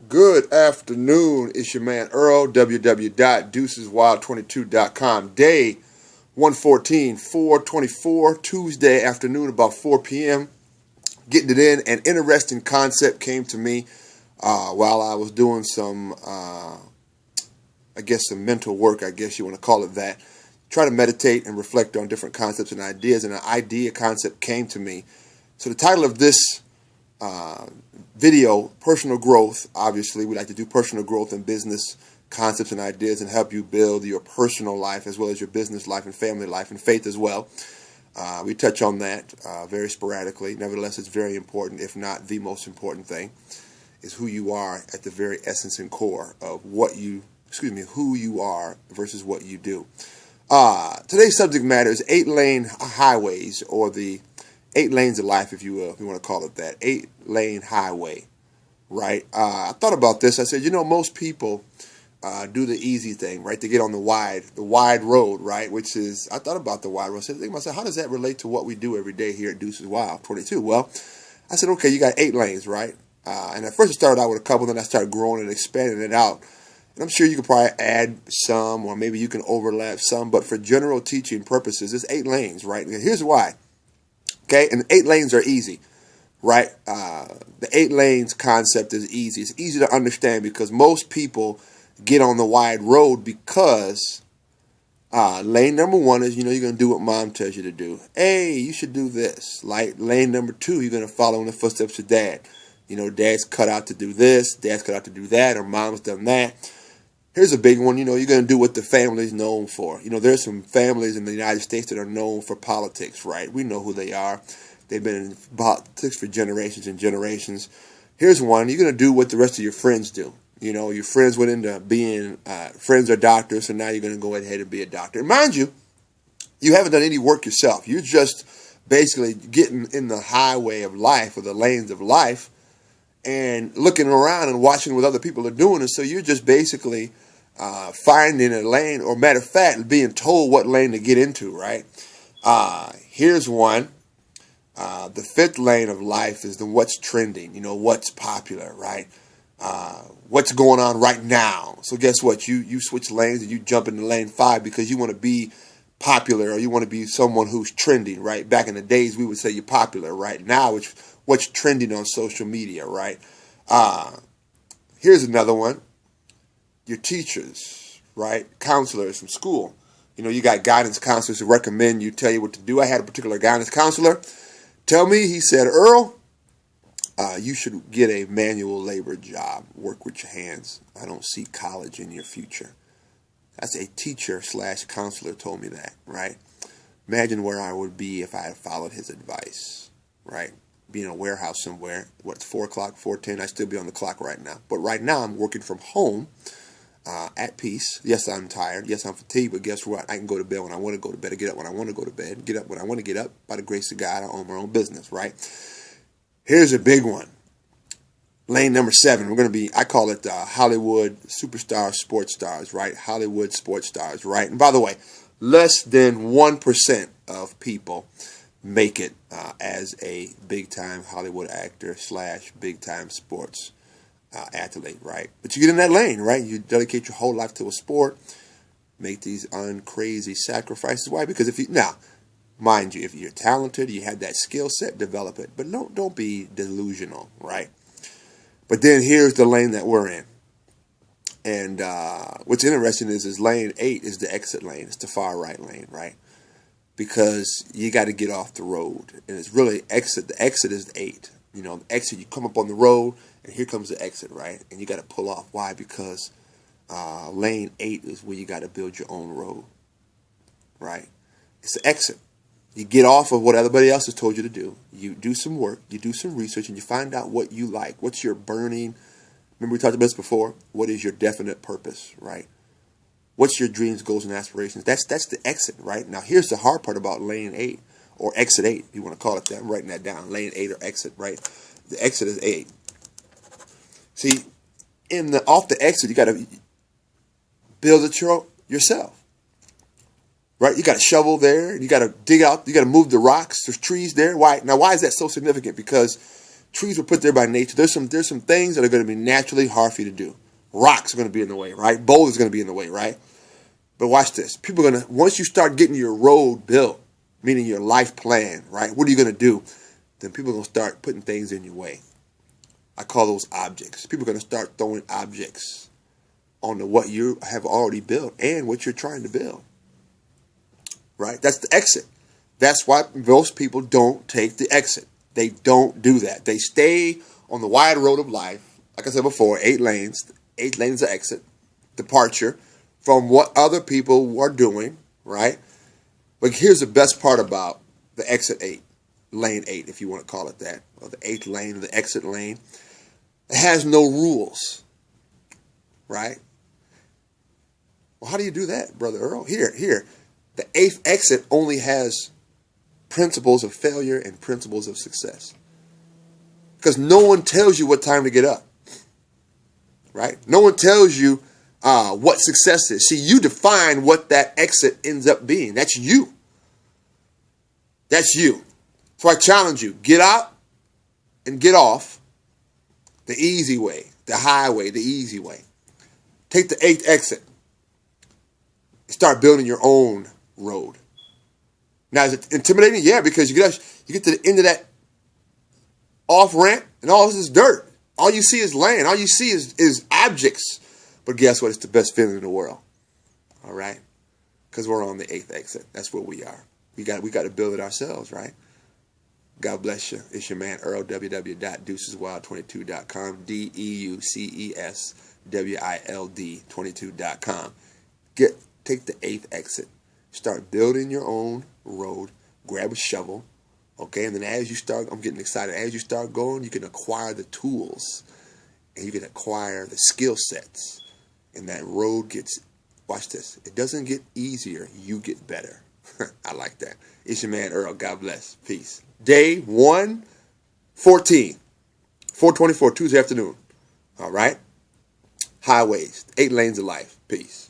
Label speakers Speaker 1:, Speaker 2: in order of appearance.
Speaker 1: Good afternoon. It's your man Earl, www.deuceswild22.com. Day 114, 424, Tuesday afternoon, about 4 p.m. Getting it in. An interesting concept came to me while I was doing some, some mental work, I guess you want to call it that. Try to meditate and reflect on different concepts and ideas, and an concept came to me. So the title of this video, personal growth. Obviously, we like to do personal growth in business concepts and ideas and help you build your personal life as well as your business life and family life and faith as well. We touch on that very sporadically. Nevertheless, it's very important, if not the most important thing, is who you are at the very essence and core of who you are versus what you do. Today's subject matter is 8-lane highways, or the 8 lanes of life, if you will, if you want to call it that. 8-lane highway, right? I thought about this. I said, most people do the easy thing, right? They get on the wide road, right? Which is, I thought about the wide road. I said, think to myself, how does that relate to what we do every day here at Deuces Wild 22? Well, I said, okay, you got 8 lanes, right? And at first I started out with a couple, then I started growing and expanding it out. And I'm sure you could probably add some, or maybe you can overlap some, but for general teaching purposes, it's 8 lanes, right? And here's why. Okay, and 8 lanes are easy, right? The 8 lanes concept is easy. It's easy to understand because most people get on the wide road because lane number 1 is, you're going to do what mom tells you to do. Hey, you should do this. Like lane number 2, you're going to follow in the footsteps of dad. Dad's cut out to do this, dad's cut out to do that, or mom's done that. Here's a big one, you're going to do what the family's known for. There's some families in the United States that are known for politics, right? We know who they are. They've been in politics for generations and generations. Here's one, you're going to do what the rest of your friends do. Your friends went into being, friends are doctors, so now you're going to go ahead and be a doctor. And mind you, you haven't done any work yourself. You're just basically getting in the highway of life, or the lanes of life, and looking around and watching what other people are doing. And so you're just basically finding a lane, or matter of fact, being told what lane to get into, right? Here's one. The 5th lane of life is the what's trending, what's popular, right? What's going on right now. So guess what? You switch lanes and you jump into lane 5 because you want to be popular, or you want to be someone who's trending, right? Back in the days, we would say you're popular. Right now, it's what's trending on social media, right? Here's another one. Your teachers, right? Counselors from school. You got guidance counselors who recommend you, tell you what to do. I had a particular guidance counselor tell me, he said, Earl, you should get a manual labor job. Work with your hands. I don't see college in your future. That's a teacher/counselor told me that, right? Imagine where I would be if I had followed his advice, right? Be in a warehouse somewhere. What's 4 o'clock, 4:10? I'd still be on the clock right now. But right now I'm working from home. At peace. Yes, I'm tired. Yes, I'm fatigued. But guess what? I can go to bed when I want to go to bed. I get up when I want to go to bed. Get up when I want to get up. By the grace of God, I own my own business, right? Here's a big one. Lane number 7. We're going to be, I call it Hollywood superstar sports stars, right? Hollywood sports stars, right? And by the way, less than 1% of people make it as a big-time Hollywood actor / big-time sports athlete, right? But you get in that lane, right? You dedicate your whole life to a sport, make these uncrazy sacrifices. Why? Because mind you, if you're talented, you have that skill set, develop it. But don't be delusional, right? But then here's the lane that we're in. And what's interesting is lane 8 is the exit lane. It's the far right lane, right? Because you got to get off the road. And it's really exit. The exit is the 8. The exit, you come up on the road, and here comes the exit, right? And you got to pull off. Why? Because lane 8 is where you got to build your own road, right? It's the exit. You get off of what everybody else has told you to do. You do some work, you do some research, and you find out what you like. What's your burning, remember we talked about this before, what is your definite purpose, right? What's your dreams, goals, and aspirations? That's the exit, right? Now, here's the hard part about lane 8, or exit 8, if you want to call it that. I'm writing that down, lane 8 or exit, right? The exit is 8. See, off the exit, you got to build it yourself, right? You got a shovel there. You got to dig out. You got to move the rocks. There's trees there. Why? Now, why is that so significant? Because Trees were put there by nature. There's some things that are going to be naturally hard for you to do. Rocks are going to be in the way, right? Boulders are going to be in the way, right? But watch this. People are going to, once you start getting your road built, meaning your life plan, right? What are you going to do? Then people are going to start putting things in your way. I call those objects. People are going to start throwing objects onto what you have already built and what you're trying to build. Right? That's the exit. That's why most people don't take the exit. They don't do that. They stay on the wide road of life. Like I said before, 8 lanes. 8 lanes of exit. Departure from what other people are doing. Right? But here's the best part about the exit 8. Lane 8, if you want to call it that. Or the 8th lane, or the exit lane. It has no rules. Right? Well, how do you do that, Brother Earl? Here. The 8th exit only has principles of failure and principles of success. Because no one tells you what time to get up. Right? No one tells you what success is. See, you define what that exit ends up being. That's you. That's you. So I challenge you. Get out and get off the easy way, the highway, the easy way. Take the 8th exit. Start building your own road. Now, is it intimidating? Yeah, because you get to the end of that off-ramp, and all this is dirt. All you see is land. All you see is objects. But guess what? It's the best feeling in the world. All right? Because we're on the 8th exit. That's where we are. We got to build it ourselves, right? God bless you. It's your man, Earl, www.deuceswild22.com, DEUCESWILD22.com. Take the 8th exit. Start building your own road. Grab a shovel. Okay, and then as you start, I'm getting excited. As you start going, you can acquire the tools. And you can acquire the skill sets. And that road gets, watch this. It doesn't get easier. You get better. I like that. It's your man, Earl. God bless. Peace. Day 114. 424, Tuesday afternoon. All right? Highways. 8 lanes of life. Peace.